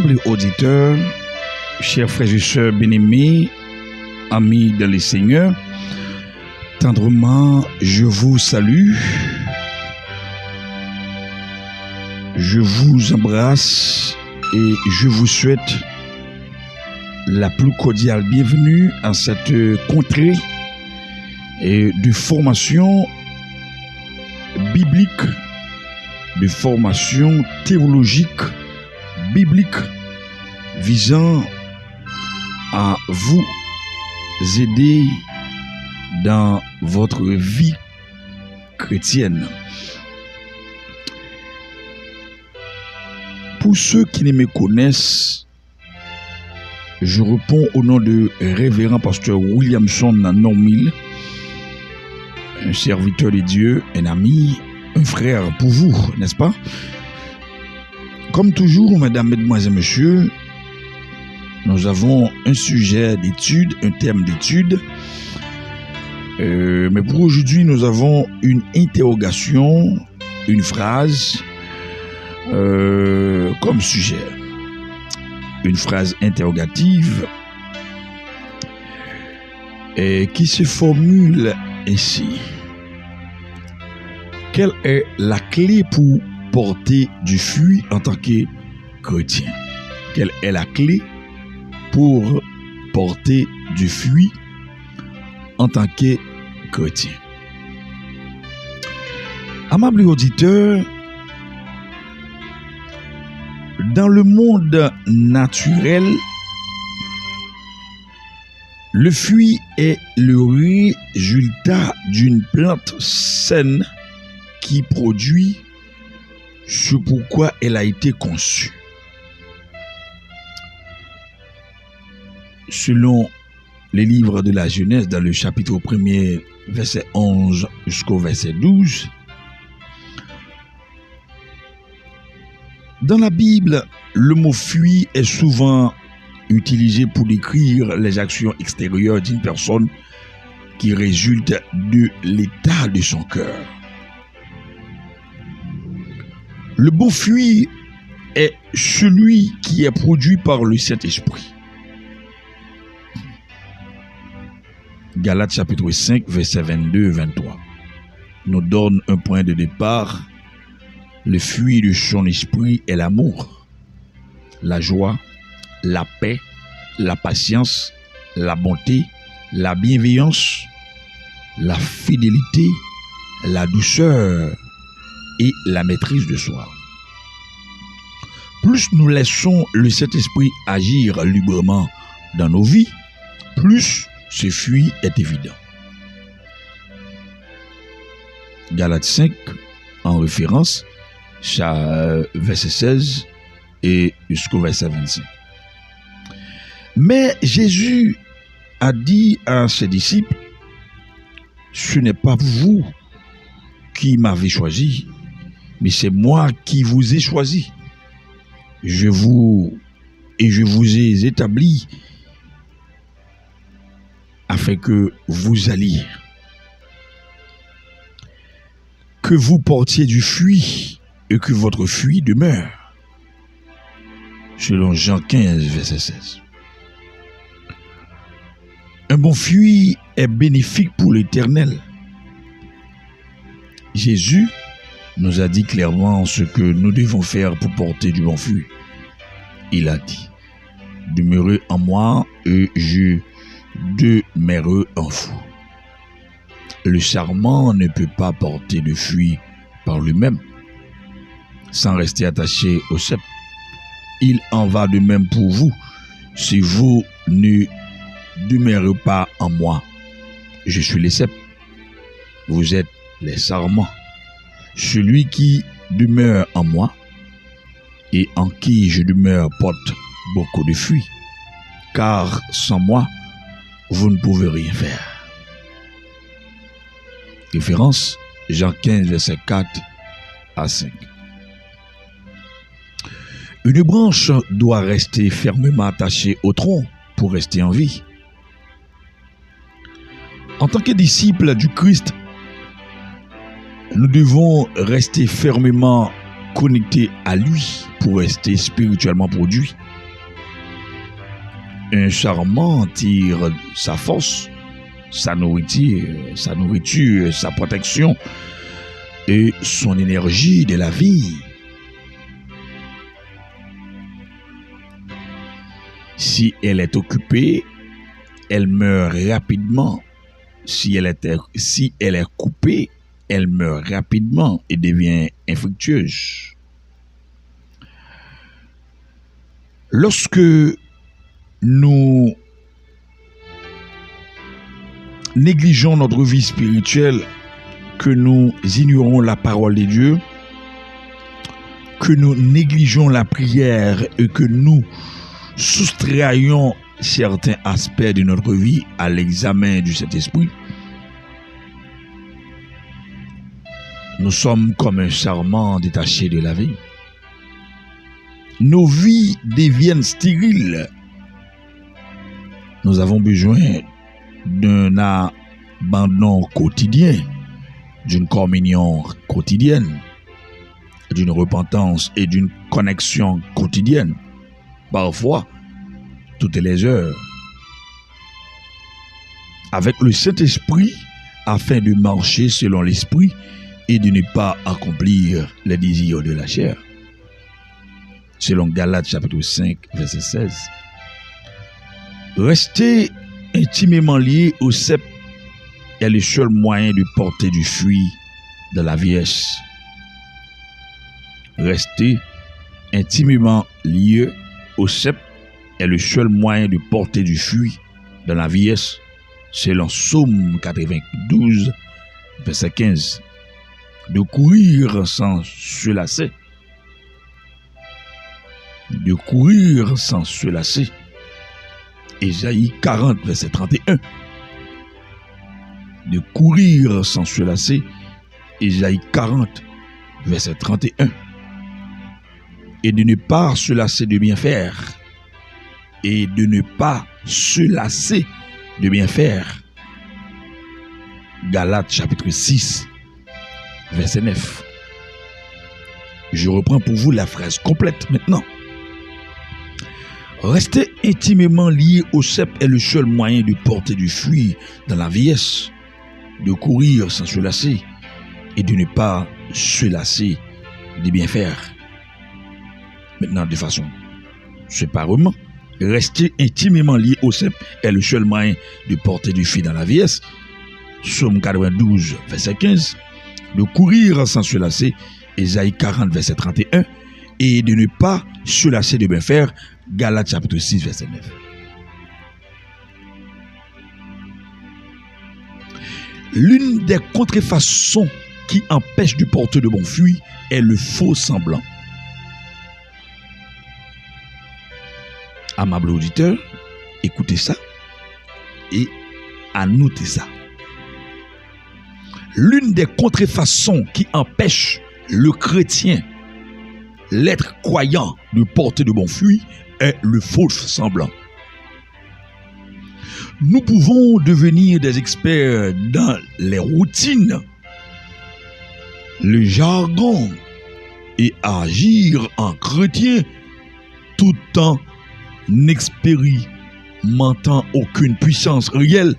Amables auditeurs, chers frères et sœurs bien-aimés, amis dans le Seigneur, tendrement, je vous salue. Je vous embrasse et je vous souhaite la plus cordiale bienvenue à cette contrée de formation biblique, de formation théologique, biblique, visant à vous aider dans votre vie chrétienne. Pour ceux qui ne me connaissent, je réponds au nom de révérend pasteur Williamson Normil, un serviteur de Dieu, un ami, un frère pour vous, n'est-ce pas? Comme toujours, mesdames, mesdemoiselles, messieurs, nous avons un sujet d'étude, un thème d'étude. Mais pour aujourd'hui, nous avons une interrogation, une phrase comme sujet. Une phrase interrogative qui se formule ainsi. Quelle est la clé pour porter du fruit en tant que chrétien? Quelle est la clé pour porter du fruit en tant que chrétien? Amables auditeurs, dans le monde naturel, le fruit est le résultat d'une plante saine qui produit ce pourquoi elle a été conçue. Selon les livres de la Genèse, dans le chapitre 1er, verset 11 jusqu'au verset 12, dans la Bible, le mot fruit est souvent utilisé pour décrire les actions extérieures d'une personne qui résultent de l'état de son cœur. Le bon fruit est celui qui est produit par le Saint-Esprit. Galates chapitre 5, verset 22-23 nous donne un point de départ. Le fruit de son esprit est l'amour, la joie, la paix, la patience, la bonté, la bienveillance, la fidélité, la douceur et la maîtrise de soi. Plus nous laissons le Saint-Esprit agir librement dans nos vies, plus ce fruit est évident. Galates 5, en référence, verset 16 et jusqu'au verset 25. Mais Jésus a dit à ses disciples, ce n'est pas vous qui m'avez choisi, mais c'est moi qui vous ai choisi. Je vous ai établi afin que vous alliez, que vous portiez du fruit et que votre fruit demeure. Selon Jean 15, verset 16. Un bon fruit est bénéfique pour l'Éternel. Jésus nous a dit clairement ce que nous devons faire pour porter du bon fruit. Il a dit, demeurez en moi et je demeurerai en vous. Le sarment ne peut pas porter de fruit par lui-même sans rester attaché au cep. Il en va de même pour vous. Si vous ne demeurez pas en moi, je suis le cep. Vous êtes les sarments. Celui qui demeure en moi et en qui je demeure porte beaucoup de fruits, car sans moi, vous ne pouvez rien faire. Référence Jean 15, verset 4 à 5. Une branche doit rester fermement attachée au tronc pour rester en vie. En tant que disciples du Christ, nous devons rester fermement connectés à lui pour rester spirituellement produits Un charmant tire sa force, sa nourriture, sa protection et son énergie de la vie. Si elle est occupée, elle meurt rapidement. Si elle est coupée, elle meurt rapidement et devient infructueuse. Lorsque nous négligeons notre vie spirituelle, que nous ignorons la parole de Dieu, que nous négligeons la prière et que nous soustrayons certains aspects de notre vie à l'examen du Saint-Esprit, nous sommes comme un sarment détaché de la vie. Nos vies deviennent stériles. Nous avons besoin d'un abandon quotidien, d'une communion quotidienne, d'une repentance et d'une connexion quotidienne, parfois toutes les heures, avec le Saint-Esprit, afin de marcher selon l'Esprit et de ne pas accomplir les désirs de la chair. Selon Galates chapitre 5, verset 16. Rester intimement lié au cep est le seul moyen de porter du fruit de la vieillesse. Rester intimement lié au cep est le seul moyen de porter du fruit de la vieillesse, selon Psaume 92, verset 15. De courir sans se lasser. De courir sans se lasser. Ésaïe 40, verset 31. De courir sans se lasser. Ésaïe 40, verset 31. Et de ne pas se lasser de bien faire. Et de ne pas se lasser de bien faire. Galates chapitre 6, verset 9. Je reprends pour vous la phrase complète maintenant. Rester intimement lié au cep est le seul moyen de porter du fruit dans la vieillesse, de courir sans se lasser et de ne pas se lasser de bien faire. Maintenant, de façon séparément, rester intimement lié au cep est le seul moyen de porter du fruit dans la vieillesse. Psaume 92, verset 15. De courir sans se lasser, Ésaïe 40, verset 31. Et de ne pas se lasser de bien faire, Galates chapitre 6, verset 9. L'une des contrefaçons qui empêche de porter de bons fruits est le faux semblant. Amable auditeur, écoutez ça et annotez ça. L'une des contrefaçons qui empêche le chrétien, l'être croyant, de porter de bons fruits est le faux semblant. Nous pouvons devenir des experts dans les routines, le jargon et agir en chrétien tout en n'expérimentant aucune puissance réelle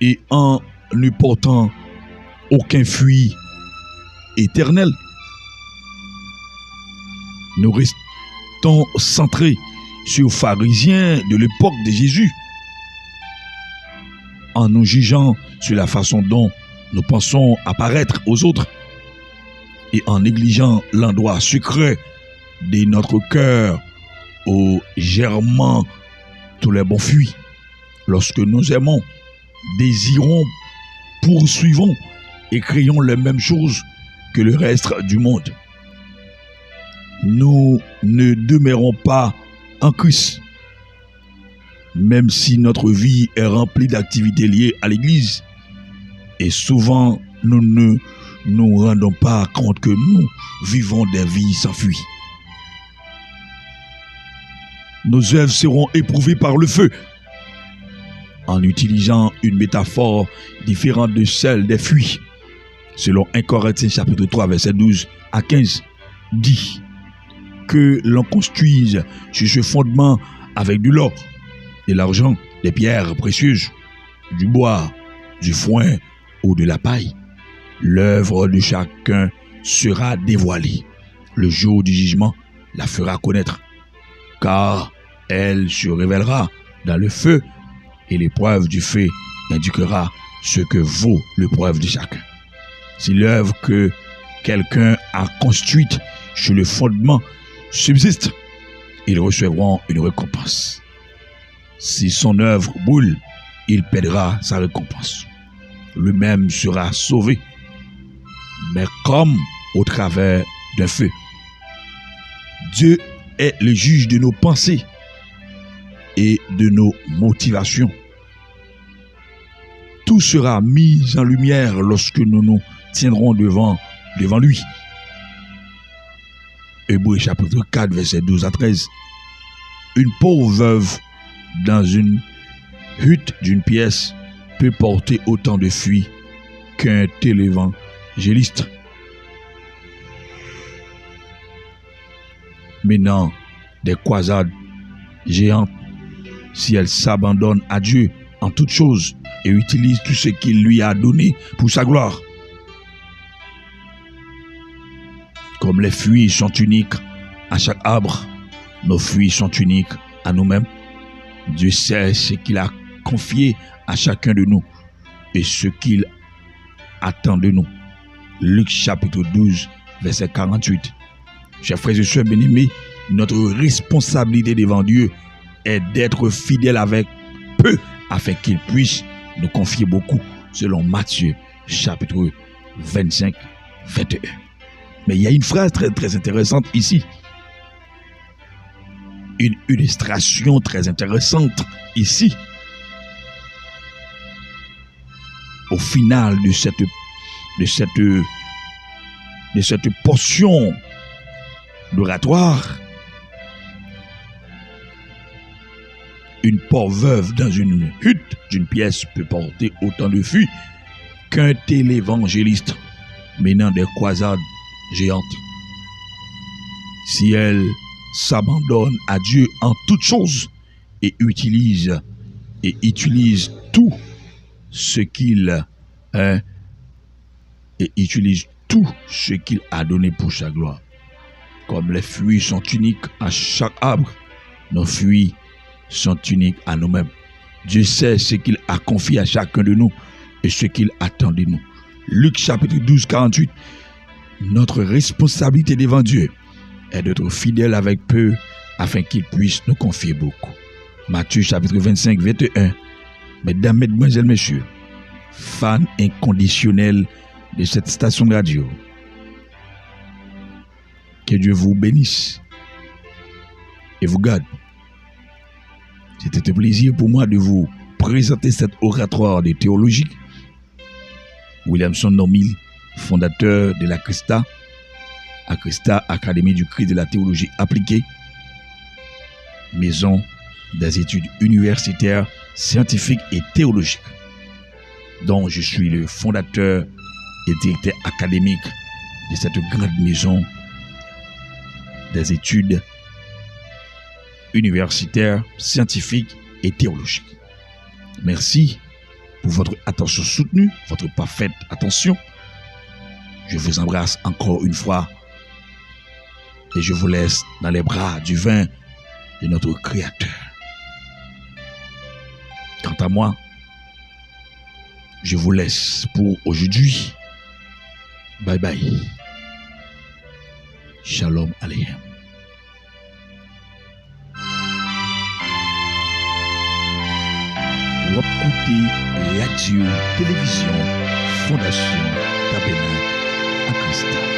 et en ne portant aucun fruit éternel. Nous restons centrés sur les pharisiens de l'époque de Jésus, en nous jugeant sur la façon dont nous pensons apparaître aux autres et en négligeant l'endroit secret de notre cœur où germant tous les bons fruits. Lorsque nous aimons, désirons, poursuivons et créons les mêmes choses que le reste du monde, nous ne demeurons pas en Christ, même si notre vie est remplie d'activités liées à l'Église. Et souvent, nous ne nous rendons pas compte que nous vivons des vies sans fruit. Nos œuvres seront éprouvées par le feu. En utilisant une métaphore différente de celle des fruits, selon 1 Corinthiens chapitre 3, verset 12 à 15, dit que l'on construise sur ce fondement avec de l'or, de l'argent, des pierres précieuses, du bois, du foin ou de la paille. L'œuvre de chacun sera dévoilée. Le jour du jugement la fera connaître, car elle se révélera dans le feu, et l'épreuve du feu indiquera ce que vaut l'épreuve de chacun. Si l'œuvre que quelqu'un a construite sur le fondement subsiste, ils recevront une récompense. Si son œuvre brûle, il perdra sa récompense. Lui-même sera sauvé, mais comme au travers d'un feu. Dieu est le juge de nos pensées et de nos motivations. Tout sera mis en lumière lorsque nous nous tiendrons devant lui. Hébreux chapitre 4, verset 12 à 13. Une pauvre veuve dans une hutte d'une pièce peut porter autant de fruits qu'un télévangéliste. Menant des croisades géantes, si elle s'abandonne à Dieu en toutes choses et utilise tout ce qu'il lui a donné pour sa gloire. Comme les fruits sont uniques à chaque arbre, nos fruits sont uniques à nous-mêmes. Dieu sait ce qu'il a confié à chacun de nous et ce qu'il attend de nous. Luc chapitre 12, verset 48. Chers frères et sœurs bien-aimés, notre responsabilité devant Dieu est d'être fidèles avec peu afin qu'il puisse nous confier beaucoup, selon Matthieu chapitre 25, 21. Mais il y a une phrase très, très intéressante ici. Une illustration très intéressante ici. Au final de cette portion d'oratoire, une pauvre veuve dans une hutte d'une pièce peut porter autant de fruits qu'un télévangéliste menant des croisades géantes. Si elle s'abandonne à Dieu en toutes choses et utilise tout ce qu'il a donné pour sa gloire. Comme les fruits sont uniques à chaque arbre, nos fruits sont uniques à nous-mêmes. Dieu sait ce qu'il a confié à chacun de nous et ce qu'il attend de nous. Luc chapitre 12, 48. Notre responsabilité devant Dieu est d'être fidèle avec peu afin qu'il puisse nous confier beaucoup. Matthieu chapitre 25, 21. Mesdames, mesdemoiselles, messieurs, fans inconditionnels de cette station de radio, que Dieu vous bénisse et vous garde. C'était un plaisir pour moi de vous présenter cet oratoire de théologie. Williamson Normil, fondateur de la Christa, Académie du Christ de la théologie appliquée, maison des études universitaires, scientifiques et théologiques, dont je suis le fondateur et directeur académique de cette grande maison des études universitaires, scientifiques et théologiques. Merci pour votre attention soutenue, votre parfaite attention. Je vous embrasse encore une fois et je vous laisse dans les bras du vin de notre Créateur. Quant à moi, je vous laisse pour aujourd'hui. Bye bye. Shalom Aleichem. Vous écoutez Radio Télévision Fondation Tabernacle à Christa.